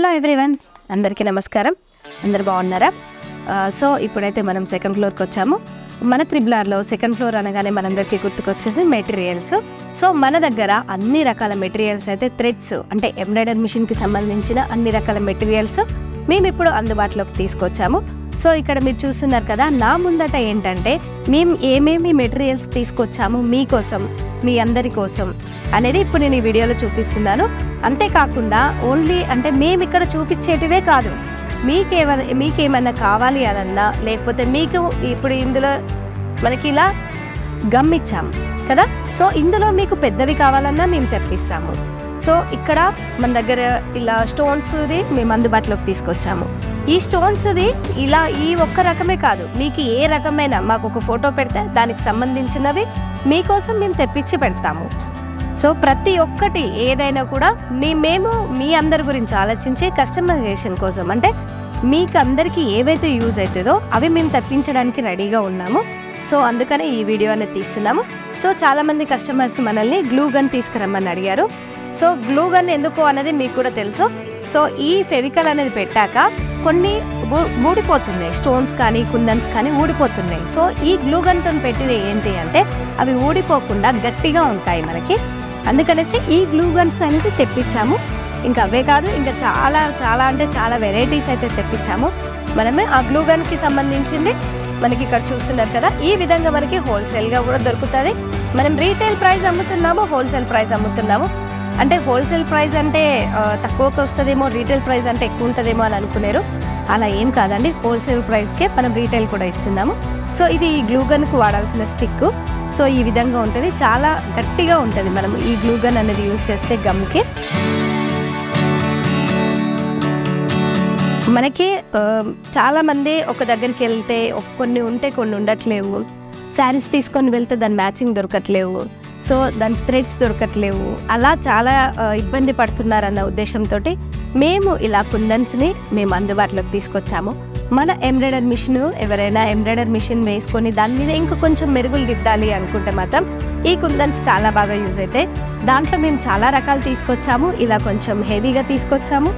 Hello everyone, అందరికీ నమస్కారం. అందరు బాగున్నారా? సో ఇప్పుడైతే మనం సెకండ్ ఫ్లోర్కి వచ్చాము. మన త్రిబులార్లో సెకండ్ ఫ్లోర్ అనగానే మనందరికీ గుర్తుకొచ్చేసి మెటీరియల్స్. సో మన దగ్గర అన్ని రకాల మెటీరియల్స్ అయితే థ్రెడ్స్ అంటే ఎంబ్రాయిడరీ మిషన్కి సంబంధించిన అన్ని రకాల మెటీరియల్స్ మేము ఇప్పుడు అందుబాటులోకి తీసుకొచ్చాము. సో ఇక్కడ మీరు చూస్తున్నారు కదా, నా ముందట ఏంటంటే మేము ఏమేమి మెటీరియల్స్ తీసుకొచ్చాము మీకోసం, మీ అందరి కోసం అనేది ఇప్పుడు నేను ఈ వీడియోలో చూపిస్తున్నాను. అంతేకాకుండా ఓన్లీ అంటే మేము ఇక్కడ చూపించేటివే కాదు, మీకేమన్నా కావాలి అనన్నా, లేకపోతే మీకు ఇప్పుడు ఇందులో మనకి ఇలా గమ్ ఇచ్చాము కదా, సో ఇందులో మీకు పెద్దవి కావాలన్నా మేము తెప్పిస్తాము. సో ఇక్కడ మన దగ్గర ఇలా స్టోన్స్ది మేము అందుబాటులోకి తీసుకొచ్చాము. ఈ స్టోన్స్ది ఇలా ఈ ఒక్క రకమే కాదు, మీకు ఏ రకమైన మాకు ఒక ఫోటో పెడితే దానికి సంబంధించినవి మీకోసం మేము తెప్పించి పెడతాము. సో ప్రతి ఒక్కటి ఏదైనా కూడా మేము మీ అందరి గురించి ఆలోచించి కస్టమైజేషన్ కోసం అంటే మీకు అందరికీ ఏవైతే యూజ్ అవుతుందో అవి మేము తెప్పించడానికి రెడీగా ఉన్నాము. సో అందుకనే ఈ వీడియో అనేది తీస్తున్నాము. సో చాలామంది కస్టమర్స్ మనల్ని గ్లూ గన్ తీసుకురమ్మని అడిగారు. సో గ్లూ గన్ ఎందుకు అనేది మీకు కూడా తెలుసు. సో ఈ ఫెవికల్ అనేది పెట్టాక కొన్ని ఊడిపోతున్నాయి, స్టోన్స్ కానీ కుందన్స్ కానీ ఊడిపోతున్నాయి. సో ఈ గ్లూ గన్తో పెట్టినవి ఏంటి అంటే అవి ఊడిపోకుండా గట్టిగా ఉంటాయి మనకి. అందుకనేసి ఈ గ్లూ గన్స్ అనేది తెప్పించాము. ఇంకా అవే కాదు, ఇంకా చాలా అంటే చాలా వెరైటీస్ అయితే తెప్పించాము. మనమే ఆ గ్లూ గన్కి సంబంధించింది మనకి ఇక్కడ చూస్తున్నారు కదా, ఈ విధంగా మనకి హోల్సేల్గా కూడా దొరుకుతుంది. మనం రీటైల్ ప్రైస్ అమ్ముతున్నాము, హోల్సేల్ ప్రైస్ అమ్ముతున్నాము. అంటే హోల్సేల్ ప్రైస్ అంటే తక్కువకి వస్తుందేమో, రీటైల్ ప్రైస్ అంటే ఎక్కువ ఉంటుందేమో అని అనుకున్నారు. అలా ఏం కాదండి, హోల్సేల్ ప్రైస్కే మనం రీటైల్ కూడా ఇస్తున్నాము. సో ఇది ఈ గ్లూ గన్కు వాడాల్సిన స్టిక్. సో ఈ విధంగా ఉంటుంది, చాలా గట్టిగా ఉంటుంది. మనం ఈ గ్లూ గన్ అనేది యూజ్ చేస్తే గమ్కి మనకి చాలామంది ఒక దగ్గరికి వెళ్తే కొన్ని ఉంటే కొన్ని ఉండట్లేవు, శారీస్ తీసుకొని వెళ్తే దాని మ్యాచింగ్ దొరకట్లేవు, సో దాని థ్రెడ్స్ దొరకట్లేవు, అలా చాలా ఇబ్బంది పడుతున్నారన్న ఉద్దేశంతో మేము ఇలా కుందన్స్ని మేము అందుబాటులోకి తీసుకొచ్చాము. మన ఎంబ్రాయిడరీ మిషన్ ఎవరైనా ఎంబ్రాయిడరీ మిషన్ వేసుకొని దాని మీద ఇంకా కొంచెం మెరుగులు దిద్దాలి అనుకుంటే మాత్రం ఈ కుందన్స్ చాలా బాగా యూజ్ అవుతాయి. దాంట్లో మేము చాలా రకాలు తీసుకొచ్చాము. ఇలా కొంచెం హెవీగా తీసుకొచ్చాము,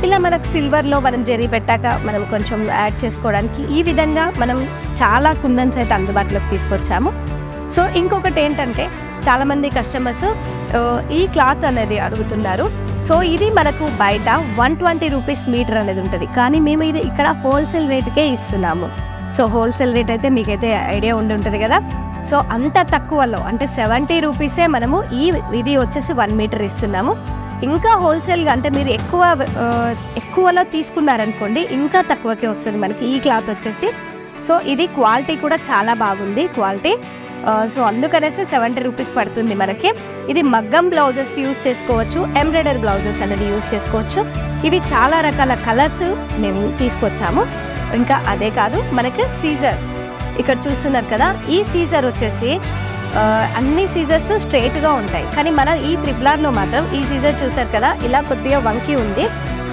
ఇలా మనకు సిల్వర్లో మనం జరీ పెట్టాక మనం కొంచెం యాడ్ చేసుకోవడానికి ఈ విధంగా మనం చాలా కుందన్స్ అయితే అందుబాటులోకి తీసుకొచ్చాము. సో ఇంకొకటి ఏంటంటే చాలామంది కస్టమర్స్ ఈ క్లాత్ అనేది అడుగుతున్నారు. సో ఇది మనకు బయట 120 రూపీస్ మీటర్ అనేది ఉంటుంది, కానీ మేము ఇది ఇక్కడ హోల్సేల్ రేటుకే ఇస్తున్నాము. సో హోల్సేల్ రేట్ అయితే మీకైతే ఐడియా ఉండి ఉంటుంది కదా. సో అంత తక్కువలో అంటే 70 రూపీసే మనము ఇది వచ్చేసి 1 మీటర్ ఇస్తున్నాము. ఇంకా హోల్సేల్గా అంటే మీరు ఎక్కువలో తీసుకున్నారనుకోండి ఇంకా తక్కువకే వస్తుంది మనకి ఈ క్లాత్ వచ్చేసి. సో ఇది క్వాలిటీ కూడా చాలా బాగుంది క్వాలిటీ. సో అందుకనేసి 70 రూపీస్ పడుతుంది మనకి. ఇది మగ్గం బ్లౌజెస్ యూజ్ చేసుకోవచ్చు, ఎంబ్రాయిడరీ బ్లౌజెస్ అనేది యూజ్ చేసుకోవచ్చు. ఇవి చాలా రకాల కలర్స్ మేము తీసుకొచ్చాము. ఇంకా అదే కాదు, మనకి సీజర్ ఇక్కడ చూస్తున్నారు కదా, ఈ సీజర్ వచ్చేసి అన్ని సీజర్స్ స్ట్రైట్గా ఉంటాయి, కానీ మన ఈ త్రిబులార్లో మాత్రం ఈ సీజర్ చూసారు కదా ఇలా కొద్దిగా వంకి ఉంది.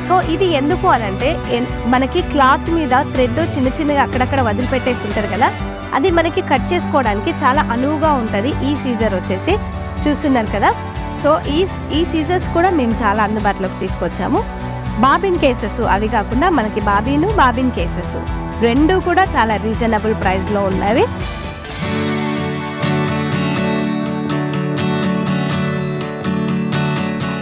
సో ఇది ఎందుకు అనంటే మనకి క్లాత్ మీద థ్రెడ్ చిన్నగా అక్కడక్కడ వదిలిపెట్టేసి ఉంటారు కదా, అది మనకి కట్ చేసుకోవడానికి చాలా అనువుగా ఉంటుంది ఈ సీజర్ వచ్చేసి. చూస్తున్నారు కదా, సో ఈ సీజర్స్ కూడా మేము చాలా అందుబాటులోకి తీసుకొచ్చాము. బాబిన్ కేసెస్ అవి కాకుండా మనకి బాబిన్ కేసెస్ రెండు కూడా చాలా రీజనబుల్ ప్రైస్లో ఉన్నవి.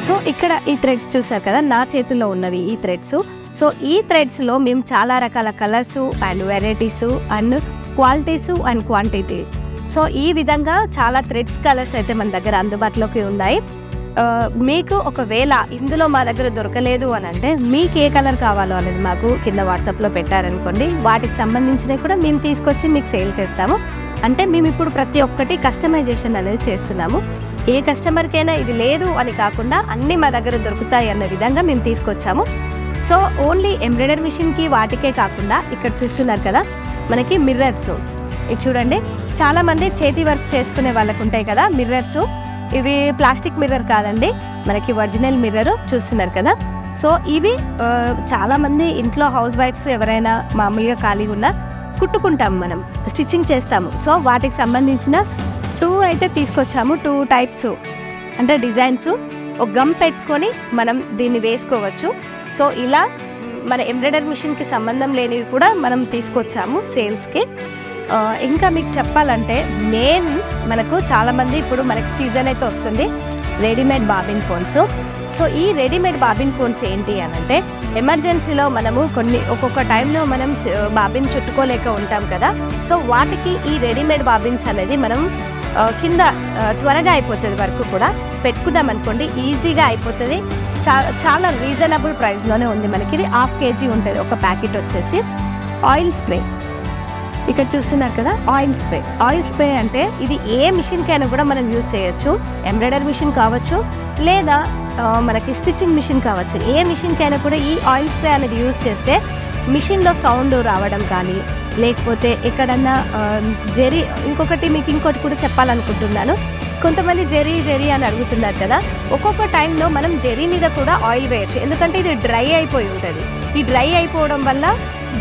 సో ఇక్కడ ఈ థ్రెడ్స్ చూసారు కదా, నా చేతుల్లో ఉన్నవి ఈ థ్రెడ్స్. సో ఈ థ్రెడ్స్లో మేము చాలా రకాల colours and varieties and qualities and quantity, so ఈ విధంగా చాలా థ్రెడ్స్ కలర్స్ అయితే మన దగ్గర అందుబాటులోకి ఉన్నాయి. మీకు ఒకవేళ ఇందులో మా దగ్గర దొరకలేదు అని అంటే మీకు ఏ కలర్ కావాలో అనేది మాకు కింద వాట్సాప్లో పెట్టారనుకోండి, వాటికి సంబంధించినవి కూడా మేము తీసుకొచ్చి మీకు సేల్ చేస్తాము. అంటే మేము ఇప్పుడు ప్రతి ఒక్కటి కస్టమైజేషన్ అనేది చేస్తున్నాము. ఏ కస్టమర్కైనా ఇది లేదు అని కాకుండా అన్నీ మా దగ్గర దొరుకుతాయి అన్న విధంగా మేము తీసుకొచ్చాము. సో ఓన్లీ ఎంబ్రాయిడరీ మిషన్కి వాటికే కాకుండా ఇక్కడ చూస్తున్నారు కదా మనకి మిర్రర్స్, ఇది చూడండి, చాలామంది చేతి వర్క్ చేసుకునే వాళ్ళకు ఉంటాయి కదా మిర్రర్స్. ఇవి ప్లాస్టిక్ మిర్రర్ కాదండి, మనకి ఒరిజినల్ మిర్రర్ చూస్తున్నారు కదా. సో ఇవి చాలామంది ఇంట్లో హౌస్ వైఫ్స్ ఎవరైనా మామూలుగా ఖాళీగా ఉన్నా కుట్టుకుంటాము, మనం స్టిచ్చింగ్ చేస్తాము. సో వాటికి సంబంధించిన 2 అయితే తీసుకొచ్చాము. 2 టైప్స్ అంటే డిజైన్స్ ఒక గమ్ పెట్టుకొని మనం దీన్ని వేసుకోవచ్చు. సో ఇలా మన ఎంబ్రాయిడరీ మిషన్కి సంబంధం లేనివి కూడా మనం తీసుకొచ్చాము సేల్స్కి. ఇంకా మీకు చెప్పాలంటే మనకు చాలామంది ఇప్పుడు మనకి సీజన్ అయితే వస్తుంది రెడీమేడ్ బాబిన్ కోన్స్. సో ఈ రెడీమేడ్ బాబిన్ కోన్స్ ఏంటి అని అంటే ఎమర్జెన్సీలో మనము ఒక్కొక్క టైంలో మనం బాబిన్ చుట్టుకోలేక ఉంటాం కదా. సో వాటికి ఈ రెడీమేడ్ బాబిన్స్ అనేది మనం కింద త్వరగా అయిపోతుంది, వర్క్ కూడా పెట్టుకున్నాం అనుకోండి ఈజీగా అయిపోతుంది. చాలా రీజనబుల్ ప్రైస్లోనే ఉంది. మనకి ఇది 1/2 kg ఉంటుంది ఒక ప్యాకెట్ వచ్చేసి. ఆయిల్ స్ప్రే ఇక్కడ చూస్తున్నారు కదా, ఆయిల్ స్ప్రే అంటే ఇది ఏ మిషన్కైనా కూడా మనం యూజ్ చేయొచ్చు. ఎంబ్రాయిడరీ మిషన్ కావచ్చు లేదా మనకి స్టిచ్చింగ్ మిషన్ కావచ్చు, ఏ మిషన్కైనా కూడా ఈ ఆయిల్ స్ప్రే అనేది యూజ్ చేస్తే మిషన్లో సౌండ్ రావడం కానీ లేకపోతే ఎక్కడన్నా ఇంకొకటి కూడా చెప్పాలనుకుంటున్నాను. కొంతమంది జెరీ అని అడుగుతున్నారు కదా, ఒక్కొక్క టైంలో మనం జెరీ మీద కూడా ఆయిల్ వేయచ్చు. ఎందుకంటే ఇది డ్రై అయిపోయి ఉంటుంది. ఈ డ్రై అయిపోవడం వల్ల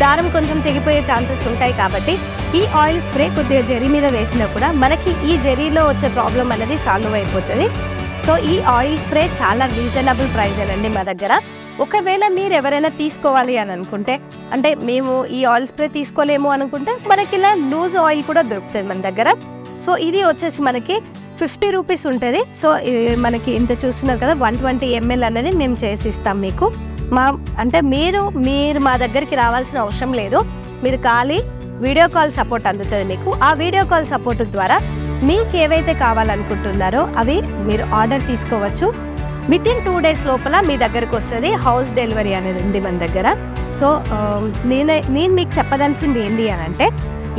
దారం కొంచెం తెగిపోయే ఛాన్సెస్ ఉంటాయి. కాబట్టి ఈ ఆయిల్ స్ప్రే కొద్దిగా జెరీ మీద వేసినా కూడా మనకి ఈ జెరీలో వచ్చే ప్రాబ్లం అనేది సాల్వ్ అయిపోతుంది. సో ఈ ఆయిల్ స్ప్రే చాలా రీజనబుల్ ప్రైజేనండి మా దగ్గర. ఒకవేళ మీరు ఎవరైనా తీసుకోవాలి అని అనుకుంటే, అంటే మేము ఈ ఆయిల్ స్ప్రే తీసుకోలేము అనుకుంటే మనకి ఇలా లూజ్ ఆయిల్ కూడా దొరుకుతుంది మన దగ్గర. సో ఇది వచ్చేసి మనకి 50 రూపీస్ ఉంటుంది. సో మనకి ఇంత చూస్తున్నారు కదా 120 ml అనేది మేము చేసి ఇస్తాం మీకు. మీరు మా దగ్గరికి రావాల్సిన అవసరం లేదు. మీరు ఖాళీ వీడియో కాల్ సపోర్ట్ అందుతుంది మీకు. ఆ వీడియో కాల్ సపోర్ట్ ద్వారా మీకు ఏవైతే కావాలనుకుంటున్నారో అవి మీరు ఆర్డర్ తీసుకోవచ్చు. వితిన్ 2 days లోపల మీ దగ్గరకు వస్తుంది. హౌస్ డెలివరీ అనేది ఉంది మన దగ్గర. సో నేను మీకు చెప్పదలిసింది ఏంటి అని అంటే,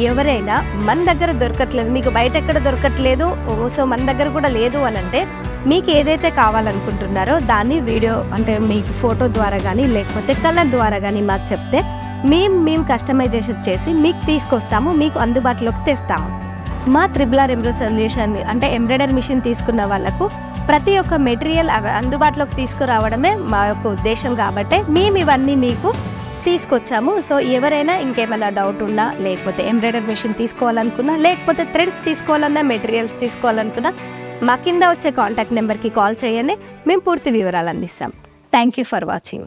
ఎవరైనా మన దగ్గర దొరకట్లేదు, మీకు బయట ఎక్కడ దొరకట్లేదు, సో మన దగ్గర కూడా లేదు అని అంటే మీకు ఏదైతే కావాలనుకుంటున్నారో దాన్ని వీడియో అంటే మీకు ఫోటో ద్వారా కానీ లేకపోతే కలర్ ద్వారా కానీ మాకు చెప్తే మేము కస్టమైజేషన్ చేసి మీకు తీసుకొస్తాము, మీకు అందుబాటులోకి తెస్తాము. మా త్రిబుల్ ఎంబ్రో సొల్యూషన్ అంటే ఎంబ్రాయిడరీ మిషన్ తీసుకున్న వాళ్ళకు ప్రతి ఒక్క మెటీరియల్ అందుబాటులోకి తీసుకురావడమే మా యొక్క ఉద్దేశం. కాబట్టి మేము ఇవన్నీ మీకు తీసుకొచ్చాము. సో ఎవరైనా ఇంకేమైనా డౌట్ ఉన్నా లేకపోతే ఎంబ్రాయిడరీ మిషన్ తీసుకోవాలనుకున్నా లేకపోతే థ్రెడ్స్ తీసుకోవాలన్నా మెటీరియల్స్ తీసుకోవాలనుకున్నా మా కింద వచ్చే కాంటాక్ట్ నెంబర్కి కాల్ చేయండి, మేము పూర్తి వివరాలు అందిస్తాం. Thank you for watching.